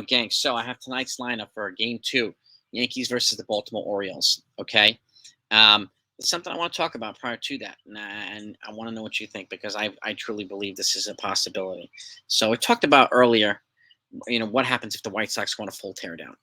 gang. So I have tonight's lineup for Game 2, Yankees versus the Baltimore Orioles. Okay, it's something I want to talk about prior to that, and I want to know what you think because I truly believe this is a possibility. So we talked about earlier, what happens if the White Sox go on a full teardown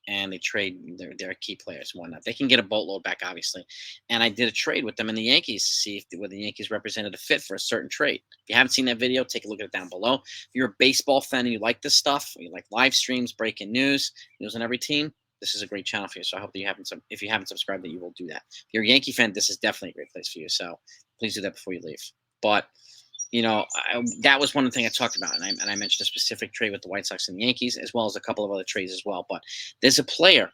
and they trade their key players and whatnot. They can get a boatload back, obviously. And I did a trade with them and the Yankees to see whether the Yankees represented a fit for a certain trade. If you haven't seen that video, take a look at it down below. If you're a baseball fan and you like this stuff, you like live streams, breaking news on every team, this is a great channel for you. So I hope that if you haven't subscribed, that you will do that. If you're a Yankee fan, this is definitely a great place for you. So please do that before you leave. But that was one thing I talked about, and I mentioned a specific trade with the White Sox and the Yankees, as well as a couple of other trades as well. But there's a player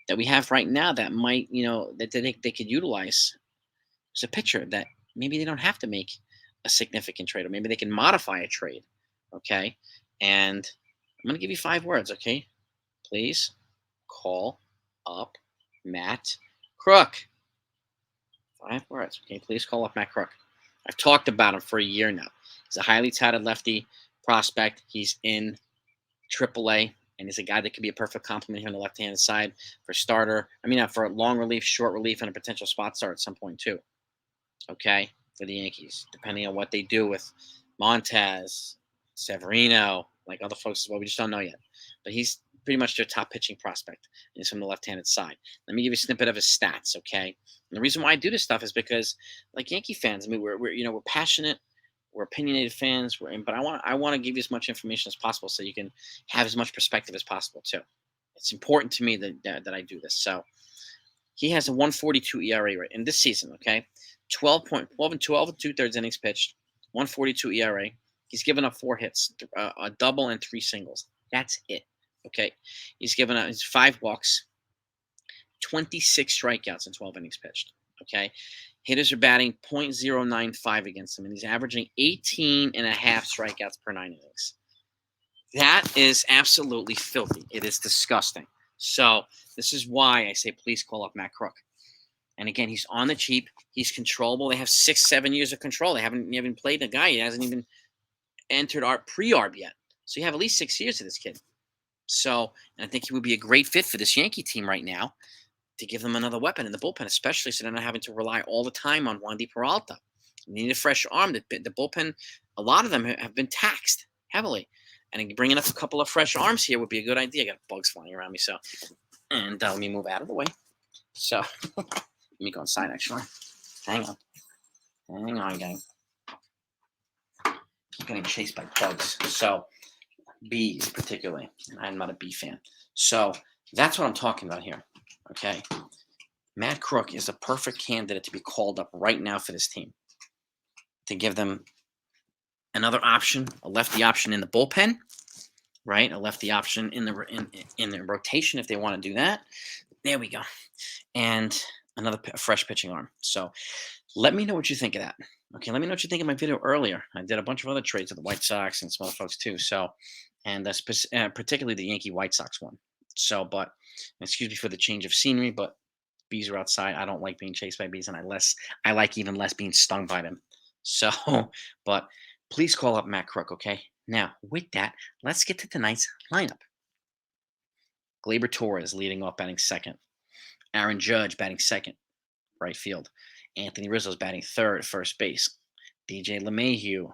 that we have right now that might, that they could utilize. There's a pitcher that maybe they don't have to make a significant trade, or maybe they can modify a trade. Okay, and I'm gonna give you 5 words. Okay, please call up Matt Crook. 5 words. Okay, please call up Matt Crook. I've talked about him for a year now. He's a highly touted lefty prospect. He's in AAA, and he's a guy that could be a perfect complement here on the left-handed side for starter. For long relief, short relief, and a potential spot start at some point too. Okay, for the Yankees, depending on what they do with Montas, Severino, like other folks as well. We just don't know yet. But he's pretty much their top pitching prospect. And he's from the left-handed side. Let me give you a snippet of his stats, okay? And the reason why I do this stuff is because, like Yankee fans, we're passionate, we're opinionated fans, but I want to give you as much information as possible so you can have as much perspective as possible too. It's important to me that I do this. So he has a 1.42 ERA rate in this season, okay? 12 and 2/3 innings pitched, 1.42 ERA. He's given up 4 hits, a double and 3 singles. That's it. Okay, he's given up 5 walks, 26 strikeouts in 12 innings pitched. Okay, hitters are batting .095 against him, and he's averaging 18.5 strikeouts per 9 innings. That is absolutely filthy. It is disgusting. So this is why I say please call up Matt Crook. And again, he's on the cheap. He's controllable. They have 6-7 years of control. They haven't played a guy. He hasn't even entered our pre-arb yet. So you have at least 6 years of this kid. So, and I think he would be a great fit for this Yankee team right now to give them another weapon in the bullpen, especially so they're not having to rely all the time on Wandy Peralta. They need a fresh arm. The bullpen, a lot of them have been taxed heavily. And bringing up a couple of fresh arms here would be a good idea. I got bugs flying around me. And let me move out of the way. So, let me go inside, actually. Hang on, gang. I'm getting chased by bugs. So, bees particularly. I'm not a bee fan. So that's what I'm talking about here. Okay. Matt Crook is a perfect candidate to be called up right now for this team. To give them another option, a lefty option in the bullpen, right? A lefty option in the rotation if they want to do that. There we go. And another fresh pitching arm. So let me know what you think of that. Okay, let me know what you think of my video earlier. I did a bunch of other trades with the White Sox and some other folks too. So, and particularly the Yankee White Sox one. So, but excuse me for the change of scenery, but bees are outside. I don't like being chased by bees, and I like even less being stung by them. So, but please call up Matt Crook. Okay. Now, with that, let's get to tonight's lineup. Gleyber Torres leading off, batting second. Aaron Judge batting second, right field. Anthony Rizzo's batting third, first base. DJ LeMahieu,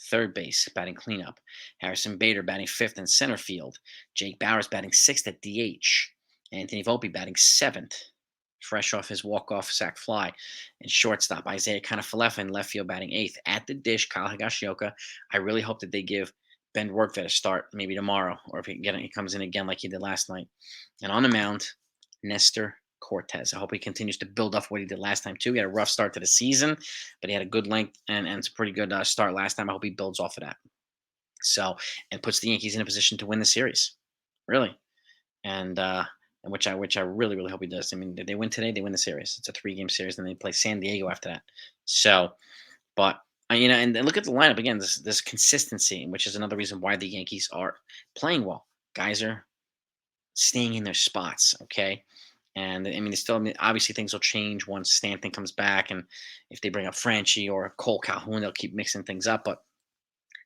third base, batting cleanup. Harrison Bader batting fifth in center field. Jake Bauer's batting sixth at DH. Anthony Volpe batting seventh, fresh off his walk-off sac fly. And shortstop, Isaiah Kiner-Falefa in left field batting eighth. At the dish, Kyle Higashioka. I really hope that they give Ben Rortvedt a start maybe tomorrow, or if he comes in again like he did last night. And on the mound, Nestor Cortes. I hope he continues to build off what he did last time too. He had a rough start to the season, but he had a good length and it's a pretty good start last time. I hope he builds off of that. So, and puts the Yankees in a position to win the series, really, and which I really hope he does. I mean, if they win today, they win the series. It's a 3-game series, and they play San Diego after that. So, but and look at the lineup again. This consistency, which is another reason why the Yankees are playing well. Guys are staying in their spots. Okay. And obviously things will change once Stanton comes back, and if they bring up Franchi or Cole Calhoun, they'll keep mixing things up. But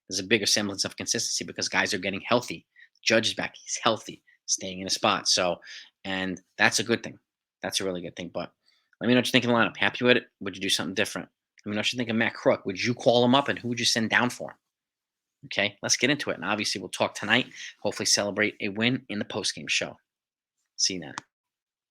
there's a bigger semblance of consistency because guys are getting healthy Judge is back. He's healthy, staying in a spot. So, and that's a good thing. That's a really good thing. But let me know what you think of the lineup. Happy with it? Would you do something different? Let me know what you think of Matt Crook. Would you call him up, and who would you send down for him? Okay, let's get into it. And obviously, we'll talk tonight. Hopefully, celebrate a win in the postgame show. See you then.